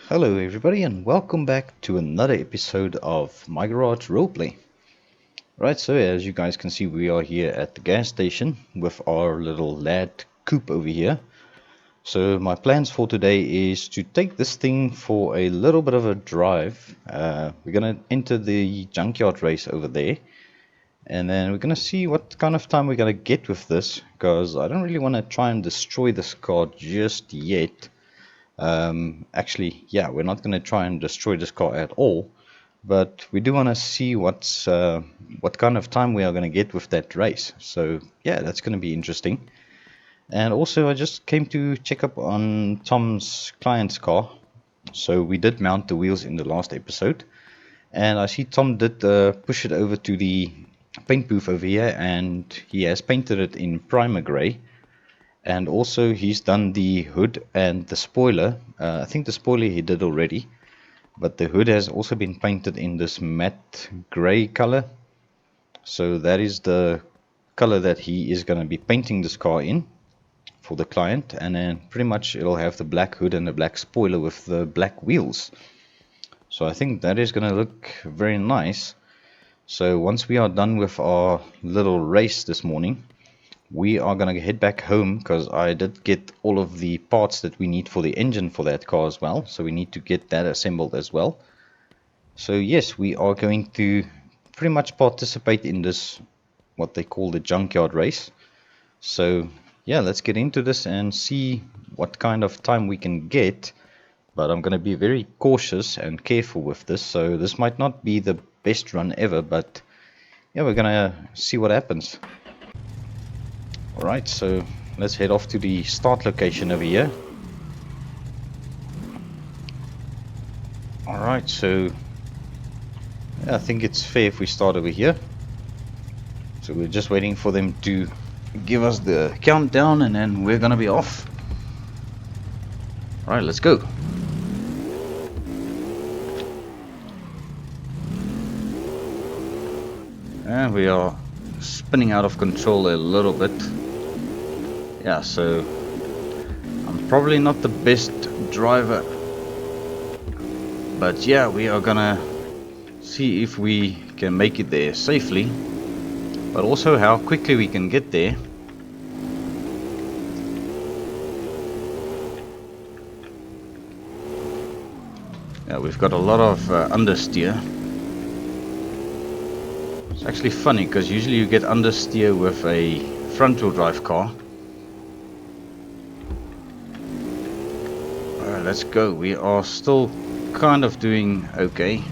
Hello everybody and welcome back to another episode of My Garage Roleplay. Right, so as you guys can see, we are here at the gas station with our little Lad Coupe over here. So my plans for today is to take this thing for a little bit of a drive. We're going to enter the Junkyard race over there. And then we're going to see what kind of time we're going to get with this, because I don't really want to try and destroy this car just yet. Actually, we're not going to try and destroy this car at all, but we do want to see what kind of time we are going to get with that race. So yeah, that's going to be interesting. And also, I just came to check up on Tom's client's car. So we did mount the wheels in the last episode, and I see Tom did push it over to the paint booth over here, and he has painted it in primer gray. And also he's done the hood and the spoiler. I think the spoiler he did already, but the hood has also been painted in this matte gray color. So that is the color that he is going to be painting this car in for the client. And then pretty much it'll have the black hood and the black spoiler with the black wheels. So I think that is going to look very nice. So once we are done with our little race this morning, we are going to head back home, because I did get all of the parts that we need for the engine for that car as well. So we need to get that assembled as well. So yes, we are going to pretty much participate in this, what they call the Junkyard race. So yeah, let's get into this and see what kind of time we can get. But I'm going to be very cautious and careful with this. So this might not be the best run ever, but yeah, we're going to see what happens. Alright, so let's head off to the start location over here. Alright, so yeah, I think it's fair if we start over here. So we're just waiting for them to give us the countdown, and then we're gonna be off. Alright, let's go. And we are spinning out of control a little bit. Yeah, so I'm probably not the best driver, but yeah, we are gonna see if we can make it there safely, but also how quickly we can get there. Yeah, we've got a lot of understeer. It's actually funny, because usually you get understeer with a front wheel drive car. Let's go. We are still kind of doing okay.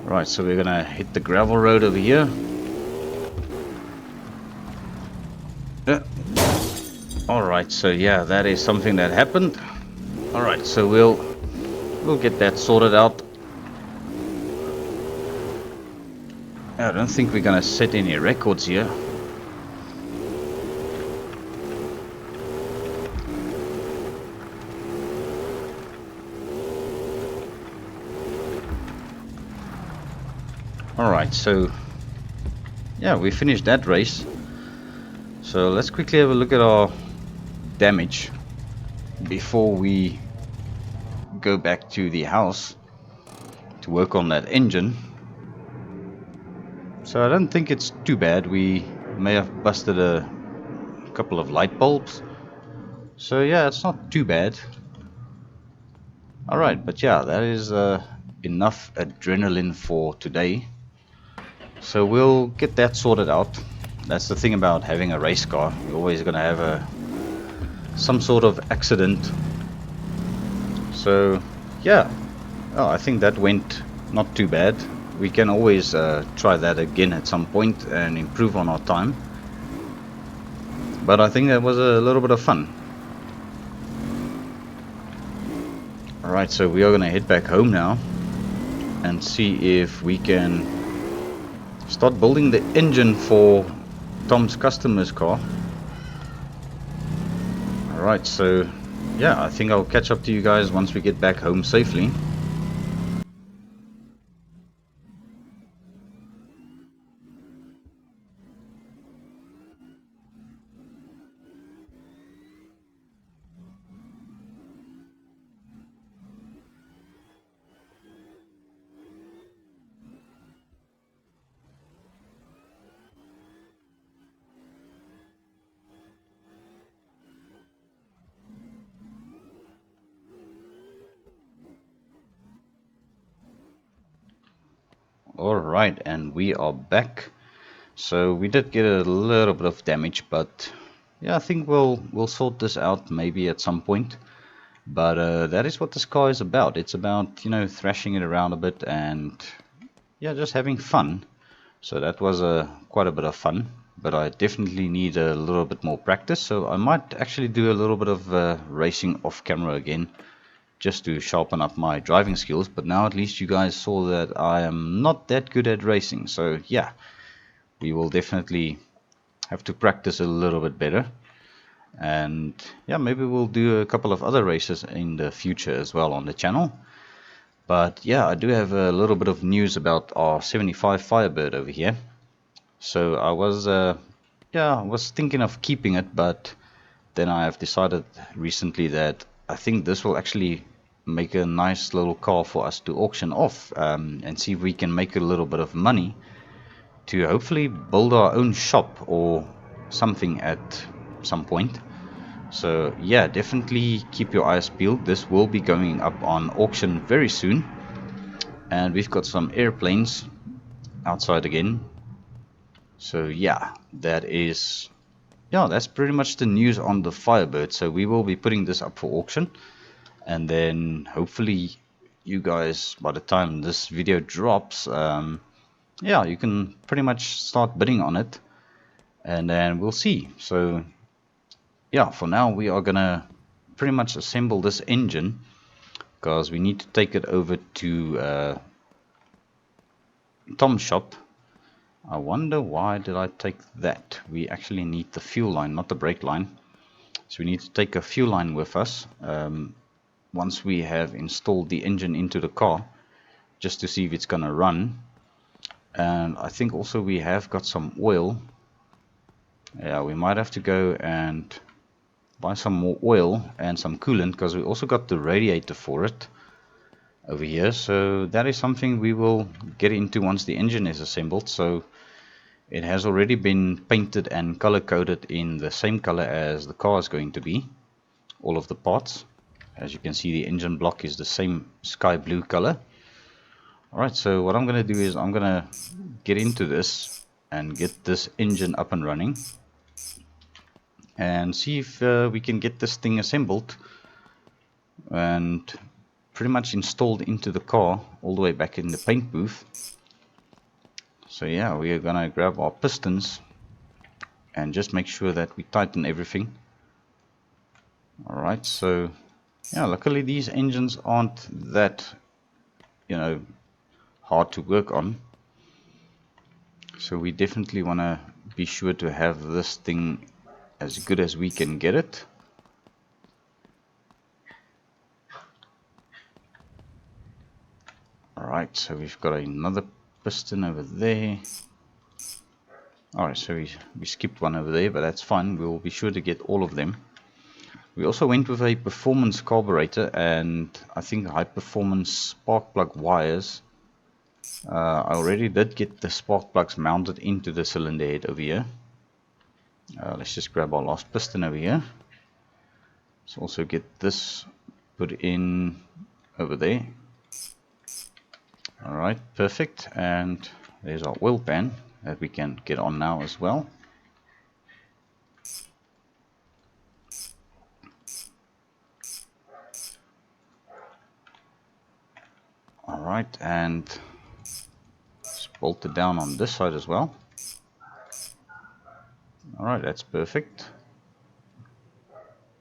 Right, so we're gonna hit the gravel road over here. Yeah. Alright, so yeah, that is something that happened. Alright, so we'll get that sorted out. I don't think we're gonna set any records here. Alright, so yeah, we finished that race. So let's quickly have a look at our damage before we go back to the house to work on that engine. So I don't think it's too bad. We may have busted a couple of light bulbs, so yeah, it's not too bad. Alright, but yeah, that is enough adrenaline for today. So we'll get that sorted out. That's the thing about having a race car. You're always going to have some sort of accident. So yeah, I think that went not too bad. We can always try that again at some point and improve on our time. But I think that was a little bit of fun. Alright, so we are going to head back home now and see if we can start building the engine for Tom's customer's car. Alright, so yeah, I think I'll catch up to you guys once we get back home safely. Alright, and we are back. So we did get a little bit of damage, but yeah, I think we'll sort this out maybe at some point. But that is what this car is about. It's about, you know, thrashing it around a bit and yeah, just having fun. So that was quite a bit of fun, but I definitely need a little bit more practice. So I might actually do a little bit of racing off camera again, just to sharpen up my driving skills. But now at least you guys saw that I am not that good at racing. So yeah, we will definitely have to practice a little bit better. And yeah, maybe we'll do a couple of other races in the future as well on the channel. But yeah, I do have a little bit of news about our 75 Firebird over here. So I was thinking of keeping it, but then I have decided recently that I think this will actually make a nice little car for us to auction off, and see if we can make a little bit of money to hopefully build our own shop or something at some point. So yeah, definitely keep your eyes peeled. This will be going up on auction very soon. And we've got some airplanes outside again. So yeah, that's pretty much the news on the Firebird. So we will be putting this up for auction, and then hopefully you guys, by the time this video drops, yeah, you can pretty much start bidding on it, and then we'll see. So yeah, for now we are gonna pretty much assemble this engine, because we need to take it over to Tom's shop. I wonder why did I take that. We actually need the fuel line, not the brake line. So we need to take a fuel line with us once we have installed the engine into the car, just to see if it's gonna run. And I think also we have got some oil. Yeah, we might have to go and buy some more oil and some coolant, because we also got the radiator for it over here. So that is something we will get into once the engine is assembled. So it has already been painted and color coded in the same color as the car is going to be, all of the parts. As you can see, the engine block is the same sky blue color. Alright, so what I'm going to do is I'm going to get into this and get this engine up and running, and see if we can get this thing assembled and pretty much installed into the car all the way back in the paint booth. So yeah, we are gonna grab our pistons and just make sure that we tighten everything. Alright, so yeah, luckily these engines aren't that, you know, hard to work on. So we definitely want to be sure to have this thing as good as we can get it. Alright, so we've got another piston over there. Alright, so we skipped one over there, but that's fine. We'll be sure to get all of them. We also went with a performance carburetor and I think high performance spark plug wires. I already did get the spark plugs mounted into the cylinder head over here. Let's just grab our last piston over here. Let's also get this put in over there. Alright, perfect. And there's our oil pan that we can get on now as well. Alright, and let's bolt it down on this side as well. Alright, that's perfect.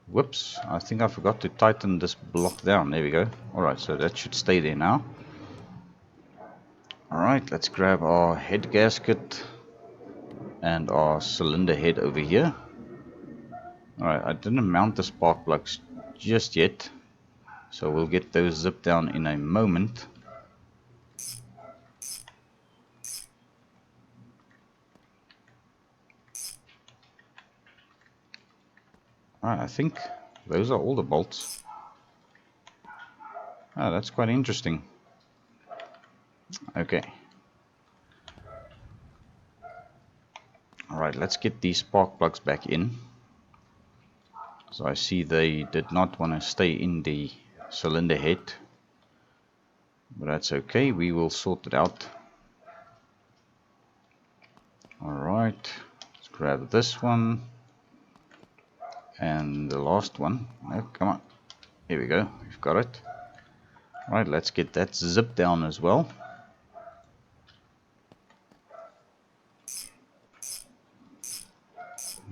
Whoops, I think I forgot to tighten this block down. There we go. Alright, so that should stay there now. Alright, let's grab our head gasket and our cylinder head over here. Alright, I didn't mount the spark plugs just yet, so we'll get those zipped down in a moment. Alright, I think those are all the bolts. Oh, that's quite interesting. Okay. Alright, let's get these spark plugs back in. So I see they did not want to stay in the cylinder head, but that's okay, we will sort it out. Alright, let's grab this one and the last one. Oh, come on, here we go, we've got it. Alright, let's get that zip down as well.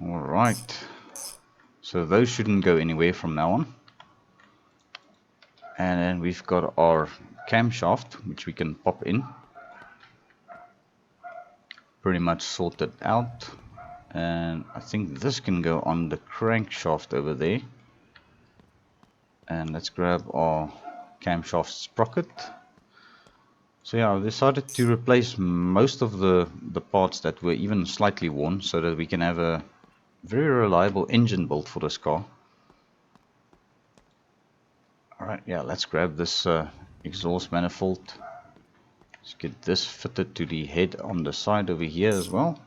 Alright, so those shouldn't go anywhere from now on. And then we've got our camshaft, which we can pop in. Pretty much sorted out. And I think this can go on the crankshaft over there. And let's grab our camshaft sprocket. So yeah, I've decided to replace most of the parts that were even slightly worn, so that we can have a very reliable engine build for this car. Alright, yeah, let's grab this exhaust manifold. Let's get this fitted to the head on the side over here as well.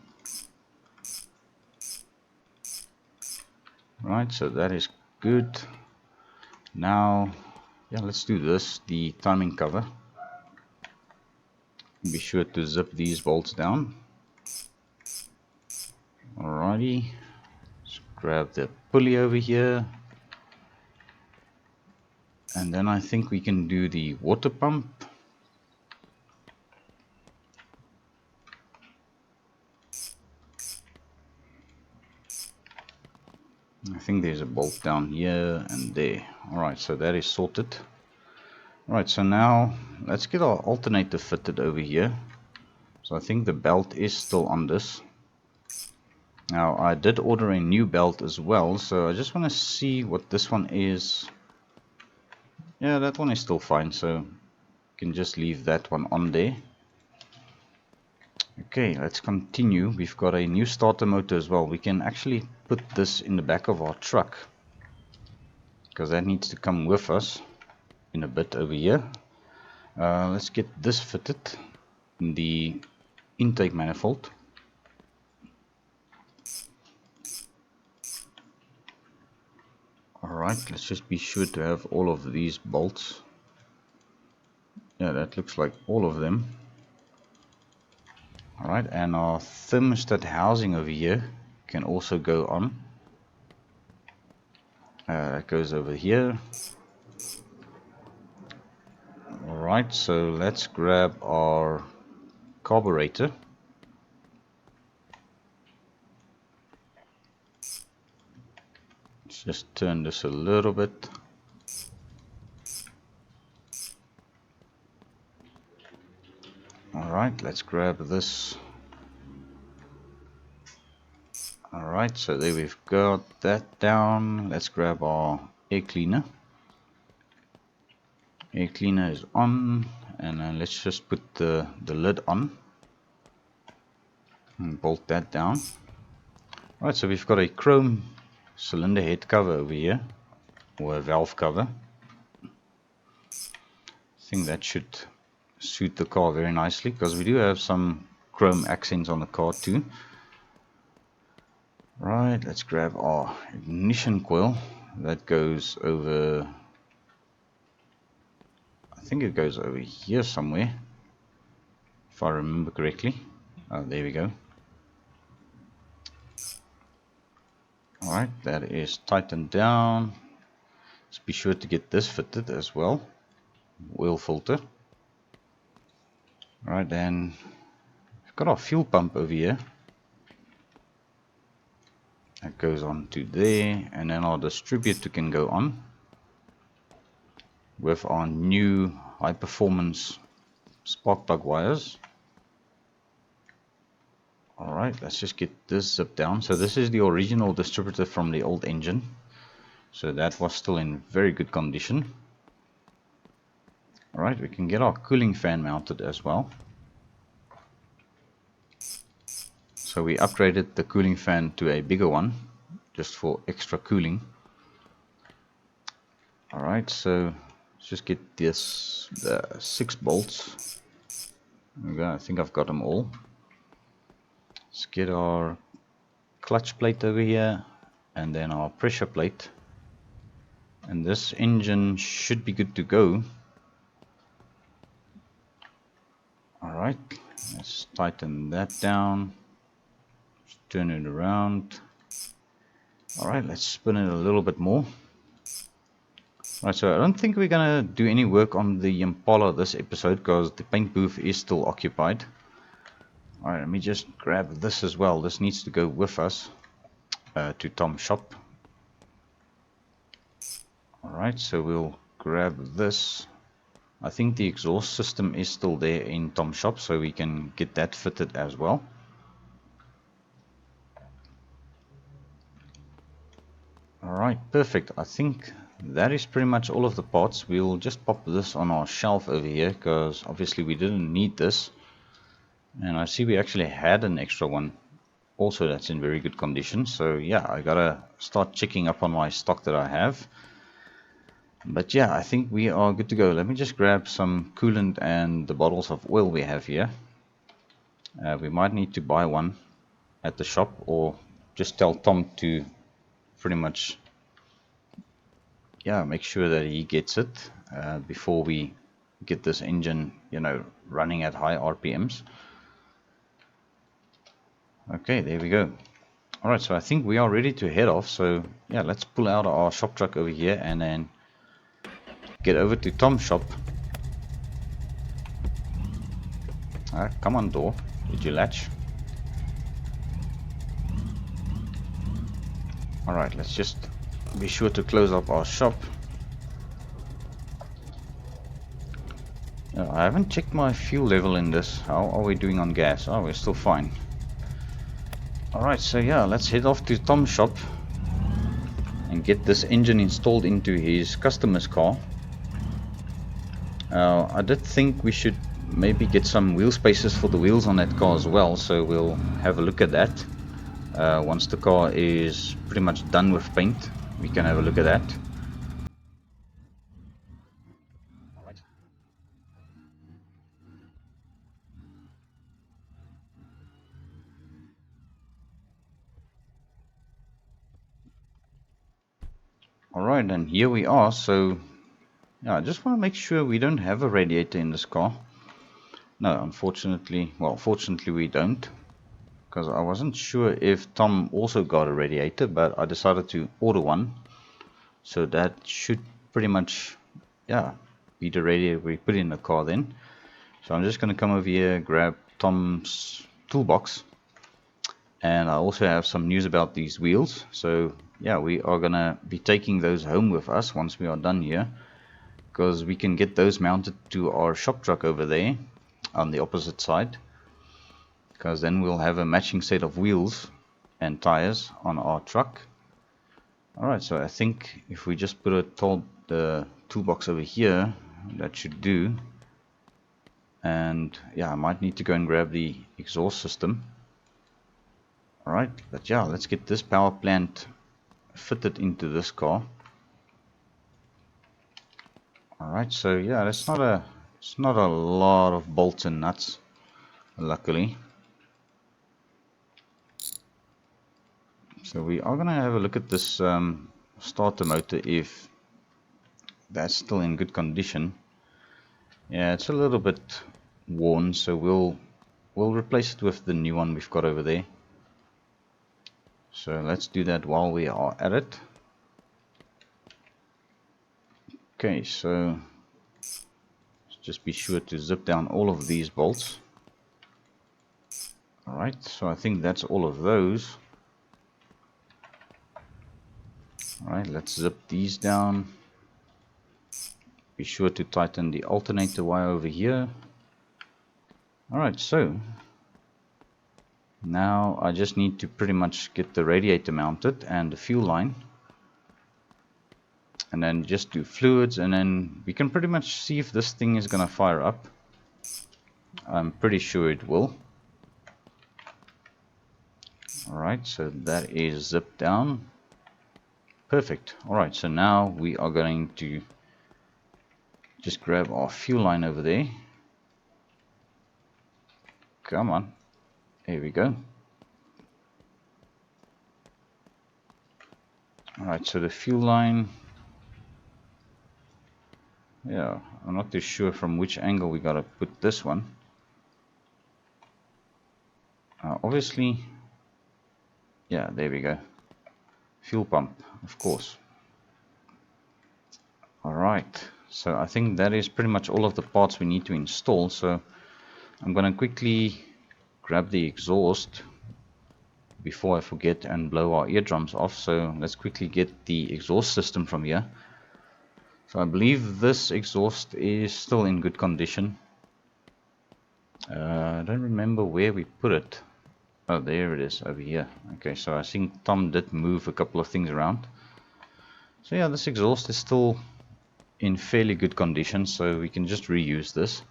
Right, so that is good. Now, yeah, let's do this, the timing cover. Be sure to zip these bolts down. Alrighty, let's grab the pulley over here. And then I think we can do the water pump. I think there's a bolt down here and there. Alright, so that is sorted. Alright, so now let's get our alternator fitted over here. So I think the belt is still on this. Now I did order a new belt as well, so I just want to see what this one is. Yeah, that one is still fine, so you can just leave that one on there. Okay, let's continue. We've got a new starter motor as well. We can actually put this in the back of our truck, because that needs to come with us in a bit over here. Let's get this fitted in the intake manifold. Alright, let's just be sure to have all of these bolts. Yeah, that looks like all of them. Alright, and our thermostat housing over here can also go on. That goes over here. Alright, so let's grab our carburetor. Let's just turn this a little bit. Alright, let's grab this. Alright, so there we've got that down. Let's grab our air cleaner. Air cleaner is on, and then let's just put the lid on and bolt that down. Alright, so we've got a chrome cylinder head cover over here, or a valve cover. I think that should suit the car very nicely, because we do have some chrome accents on the car too. Right, let's grab our ignition coil. That goes over, I think it goes over here somewhere, if I remember correctly. Oh, there we go. Alright, that is tightened down. Let's be sure to get this fitted as well. Oil filter. Alright, then we've got our fuel pump over here. That goes on to there, and then our distributor can go on with our new high performance spark plug wires. Alright, let's just get this zip down. So this is the original distributor from the old engine, so that was still in very good condition. Alright, we can get our cooling fan mounted as well. So we upgraded the cooling fan to a bigger one, just for extra cooling. Alright, so let's just get this, the 6 bolts. There we go, I think I've got them all. Let's get our clutch plate over here, and then our pressure plate. And this engine should be good to go. Alright, let's tighten that down. Just turn it around. Alright, let's spin it a little bit more. Right, so I don't think we're gonna do any work on the Impala this episode because the paint booth is still occupied. Alright, let me just grab this as well. This needs to go with us to Tom's shop. Alright, so we'll grab this. I think the exhaust system is still there in Tom's shop, so we can get that fitted as well. Alright, perfect. I think that is pretty much all of the parts. We'll just pop this on our shelf over here because obviously we didn't need this. And I see we actually had an extra one also that's in very good condition. So yeah, I gotta start checking up on my stock that I have. But yeah, I think we are good to go. Let me just grab some coolant and the bottles of oil we have here. We might need to buy one at the shop or just tell Tom to pretty much, yeah, make sure that he gets it before we get this engine, you know, running at high RPMs. Okay, there we go. Alright, so I think we are ready to head off. So yeah, let's pull out our shop truck over here and then get over to Tom's shop. Come on, door. Did you latch? Alright, let's just be sure to close up our shop. I haven't checked my fuel level in this. How are we doing on gas? Oh, we're still fine. Alright, so yeah, let's head off to Tom's shop and get this engine installed into his customer's car. I did think we should maybe get some wheel spacers for the wheels on that car as well, so we'll have a look at that. Once the car is pretty much done with paint, we can have a look at that. Alright, and here we are. So yeah, I just want to make sure we don't have a radiator in this car. No, unfortunately, well, fortunately we don't, because I wasn't sure if Tom also got a radiator, but I decided to order one. So that should pretty much, yeah, be the radiator we put in the car then. So I'm just going to come over here, grab Tom's toolbox, and I also have some news about these wheels. So yeah, we are going to be taking those home with us once we are done here, because we can get those mounted to our shop truck over there on the opposite side, because then we'll have a matching set of wheels and tires on our truck. Alright, so I think if we just put the toolbox over here, that should do. And yeah, I might need to go and grab the exhaust system. Alright, but yeah, let's get this power plant fitted into this car. Alright, so yeah, it's not a lot of bolts and nuts, luckily. So we are going to have a look at this starter motor, if that's still in good condition. Yeah, it's a little bit worn, so we'll replace it with the new one we've got over there. So let's do that while we are at it. Okay, so just be sure to zip down all of these bolts. Alright, so I think that's all of those. Alright, let's zip these down. Be sure to tighten the alternator wire over here. Alright, so now I just need to pretty much get the radiator mounted and the fuel line. And then just do fluids, and then we can pretty much see if this thing is going to fire up. I'm pretty sure it will. Alright, so that is zipped down. Perfect. Alright, so now we are going to just grab our fuel line over there. Come on. There we go. Alright, so the fuel line. Yeah, I'm not too sure from which angle we gotta put this one. Obviously, Yeah, there we go. Fuel pump, of course. Alright, so I think that is pretty much all of the parts we need to install. So I'm gonna quickly grab the exhaust before I forget and blow our eardrums off. So let's quickly get the exhaust system from here. So I believe this exhaust is still in good condition. I don't remember where we put it. Oh, there it is, over here. Okay, so I think Tom did move a couple of things around. So yeah, this exhaust is still in fairly good condition, so we can just reuse this.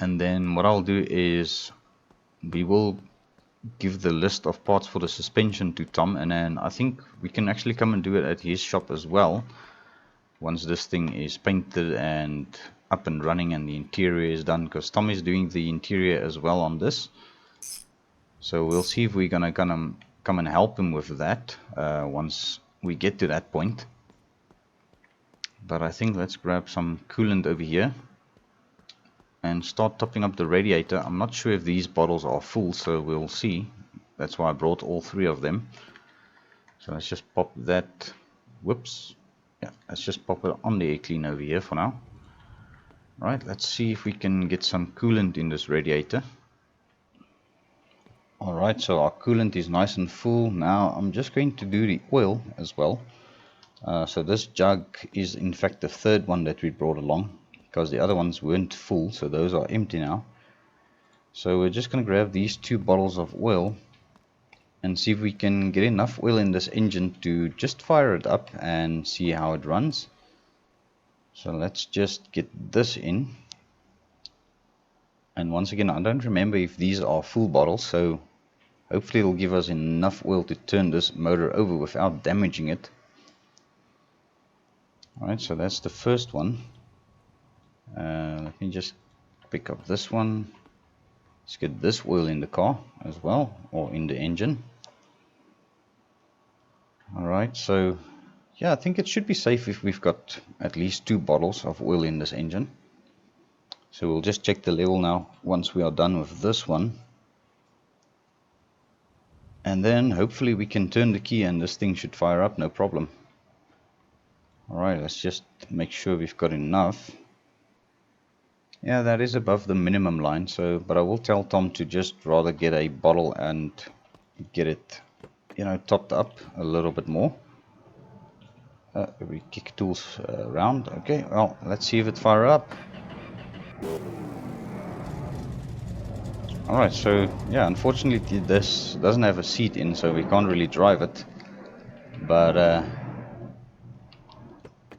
And then what I'll do is we will give the list of parts for the suspension to Tom, and then I think we can actually come and do it at his shop as well once this thing is painted and up and running and the interior is done, because Tom is doing the interior as well on this. So we'll see if we're gonna come and help him with that once we get to that point. But I think let's grab some coolant over here and start topping up the radiator. I'm not sure if these bottles are full, so we'll see. That's why I brought all 3 of them. So let's just pop that. Whoops. Yeah, let's just pop it on the air clean over here for now. Right, let's see if we can get some coolant in this radiator. Alright, so our coolant is nice and full. Now I'm just going to do the oil as well. So this jug is in fact the 3rd one that we brought along, because the other ones weren't full, so those are empty now. So we're just going to grab these 2 bottles of oil and see if we can get enough oil in this engine to just fire it up and see how it runs. So let's just get this in. And once again, I don't remember if these are full bottles, so hopefully it'll give us enough oil to turn this motor over without damaging it. Alright, so that's the first one. Let me just pick up this one. Let's get this oil in the car as well, or in the engine. Alright, so yeah, I think it should be safe if we've got at least 2 bottles of oil in this engine. So we'll just check the level now once we are done with this one. And then hopefully we can turn the key and this thing should fire up, no problem. Alright, let's just make sure we've got enough. Yeah, that is above the minimum line, so but I will tell Tom to just rather get a bottle and get it, you know, topped up a little bit more. We kick tools around. Okay, well, let's see if it fire up. Alright, so yeah, unfortunately this doesn't have a seat in, so we can't really drive it. But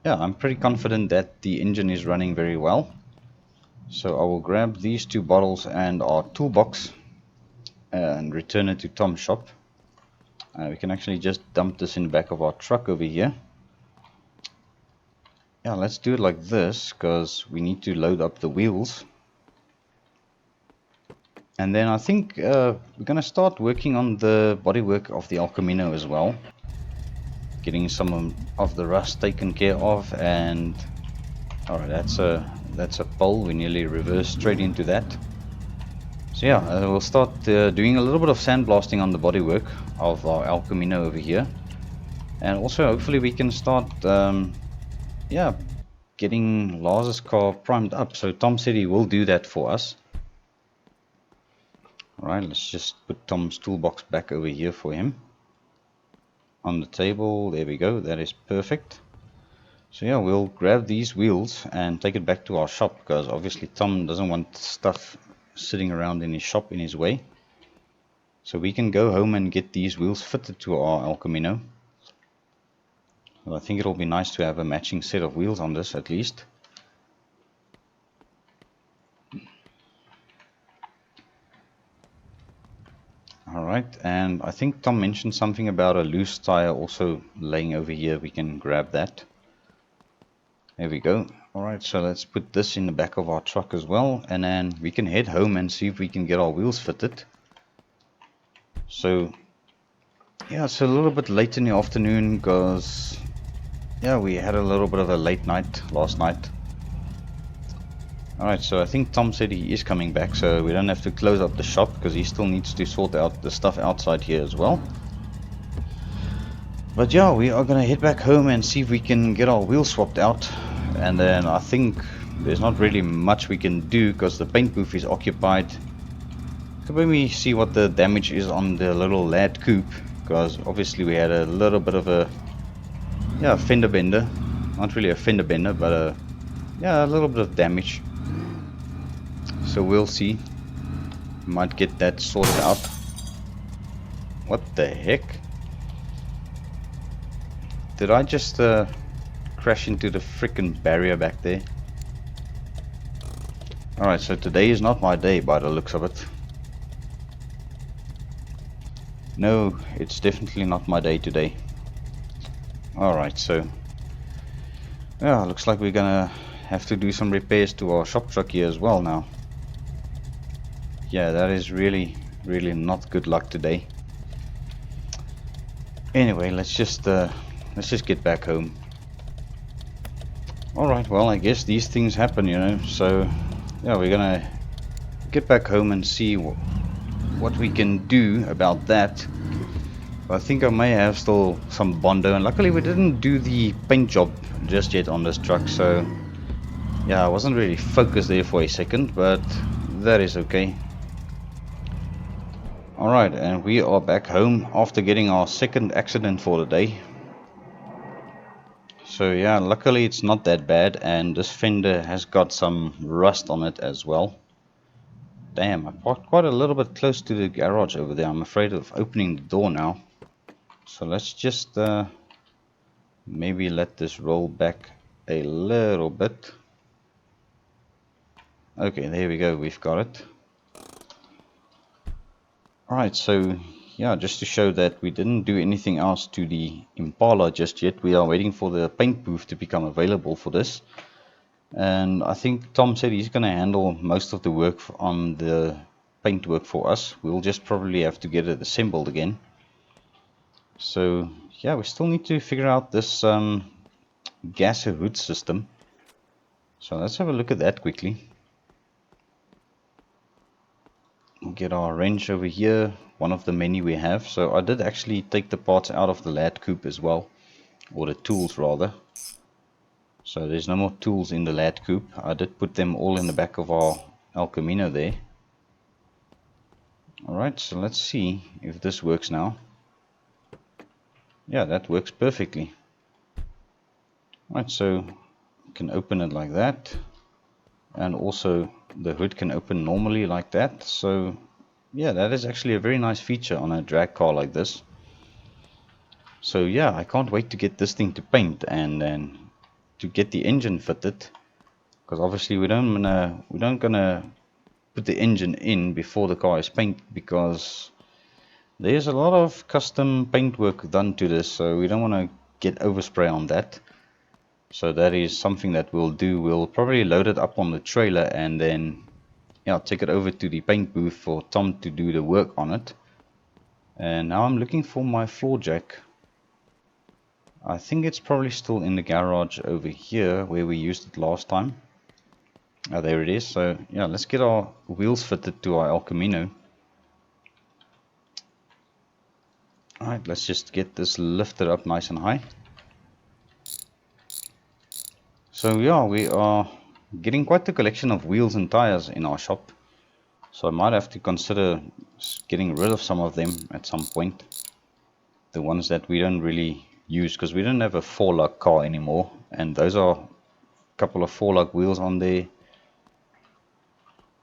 yeah, I'm pretty confident that the engine is running very well. So I will grab these 2 bottles and our toolbox and return it to Tom's shop. We can actually just dump this in the back of our truck over here. Yeah, let's do it like this, because we need to load up the wheels. And then I think we're going to start working on the bodywork of the El Camino as well. Getting some of the rust taken care of, and alright, that's a pole. We nearly reversed straight into that. So yeah, we'll start doing a little bit of sandblasting on the bodywork of our El Camino over here. And also hopefully we can start yeah, getting Lars's car primed up. So Tom said he will do that for us. Alright, let's just put Tom's toolbox back over here for him. On the table, there we go, that is perfect. So yeah, we'll grab these wheels and take it back to our shop, because obviously Tom doesn't want stuff sitting around in his shop in his way. So we can go home and get these wheels fitted to our El Camino. Well, I think it'll be nice to have a matching set of wheels on this at least. Alright, and I think Tom mentioned something about a loose tire also laying over here. We can grab that. There we go. Alright, so let's put this in the back of our truck as well, and then we can head home and see if we can get our wheels fitted. So yeah, it's a little bit late in the afternoon because, yeah, we had a little bit of a late night last night. Alright, so I think Tom said he is coming back, so we don't have to close up the shop because he still needs to sort out the stuff outside here as well. But yeah, we are gonna head back home and see if we can get our wheels swapped out. And then I think there's not really much we can do because the paint booth is occupied. So let me see what the damage is on the little Lad Coupe, because obviously we had a little bit of a fender bender. Not really a fender bender, but a little bit of damage. So we'll see. Might get that sorted out. What the heck? Did I just crash into the freaking barrier back there? Alright, so today is not my day by the looks of it. No, it's definitely not my day today. Alright, so yeah, looks like we're gonna have to do some repairs to our shop truck here as well now. Yeah, that is really not good luck today. Anyway, let's just get back home. Alright, well, I guess these things happen, you know, so yeah, we're gonna get back home and see what we can do about that. I think I may have still some Bondo, and luckily we didn't do the paint job just yet on this truck, so yeah, I wasn't really focused there for a second, but that is okay. Alright, and we are back home after getting our second accident for the day. So yeah, luckily it's not that bad, and this fender has got some rust on it as well. Damn, I parked quite a little bit close to the garage over there. I'm afraid of opening the door now. So let's just maybe let this roll back a little bit. Okay, there we go, we've got it. Alright, so yeah, just to show that we didn't do anything else to the Impala just yet. We are waiting for the paint booth to become available for this. And I think Tom said he's going to handle most of the work on the paint work for us. We'll just probably have to get it assembled again. So yeah, we still need to figure out this gas hood system. So let's have a look at that quickly. We'll get our wrench over here, one of the many we have. So I did actually take the parts out of the Lad Coupe as well, or the tools rather. So there's no more tools in the Lad Coupe. I did put them all in the back of our El Camino there. Alright, so let's see if this works now. Yeah, that works perfectly. Alright, so you can open it like that. And also the hood can open normally like that. So yeah, that is actually a very nice feature on a drag car like this. So yeah, I can't wait to get this thing to paint and then to get the engine fitted, because obviously we don't gonna put the engine in before the car is painted, because there's a lot of custom paint work done to this, so we don't want to get overspray on that. So that is something that we'll do. We'll probably load it up on the trailer and then take it over to the paint booth for Tom to do the work on it. And now I'm looking for my floor jack. I think it's probably still in the garage over here where we used it last time. Oh, there it is. So yeah, let's get our wheels fitted to our El Camino. Alright, let's just get this lifted up nice and high. So yeah, we are getting quite a collection of wheels and tires in our shop. So I might have to consider getting rid of some of them at some point. The ones that we don't really use, because we don't have a 4-lug car anymore, and those are a couple of 4-lug wheels on there.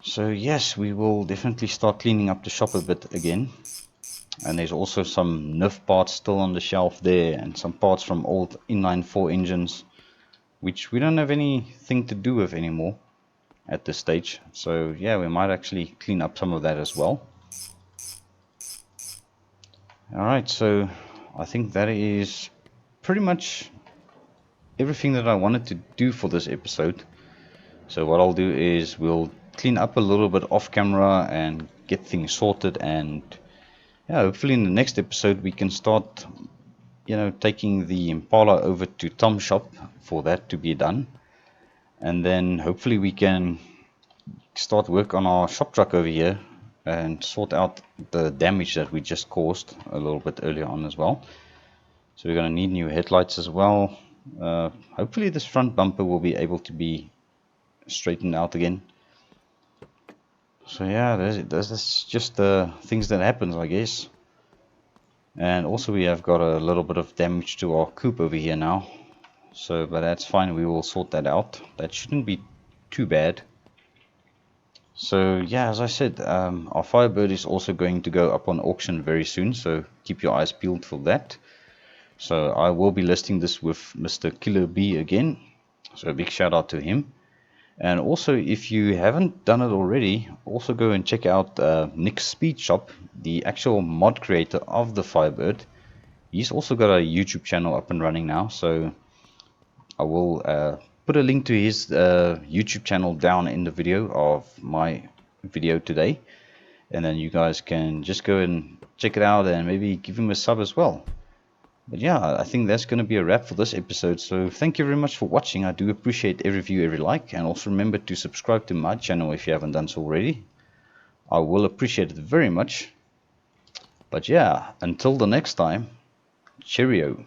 So yes, we will definitely start cleaning up the shop a bit again. And there's also some NIF parts still on the shelf there, and some parts from old inline 4 engines, which we don't have anything to do with anymore at this stage. So yeah, we might actually clean up some of that as well. Alright, so I think that is pretty much everything that I wanted to do for this episode. So what I'll do is we'll clean up a little bit off camera and get things sorted, and yeah, hopefully in the next episode we can start taking the Impala over to Tom's shop for that to be done. And then hopefully we can start work on our shop truck over here and sort out the damage that we just caused a little bit earlier on as well. So we're going to need new headlights as well. Hopefully this front bumper will be able to be straightened out again. So yeah, that's just the things that happens, I guess. And also we have got a little bit of damage to our coupe over here now. So, but that's fine, we will sort that out. That shouldn't be too bad. So yeah, as I said, our Firebird is also going to go up on auction very soon, so keep your eyes peeled for that. So I will be listing this with Mr. Killer B again, so a big shout out to him. And also, if you haven't done it already, also go and check out Nick's Speed Shop, the actual mod creator of the Firebird. He's also got a YouTube channel up and running now, so I will put a link to his YouTube channel down in the video of my video today, and then you guys can just go and check it out and maybe give him a sub as well. But yeah, I think that's going to be a wrap for this episode, so thank you very much for watching. I do appreciate every view, every like, and also remember to subscribe to my channel if you haven't done so already. I will appreciate it very much. But yeah, until the next time, cheerio.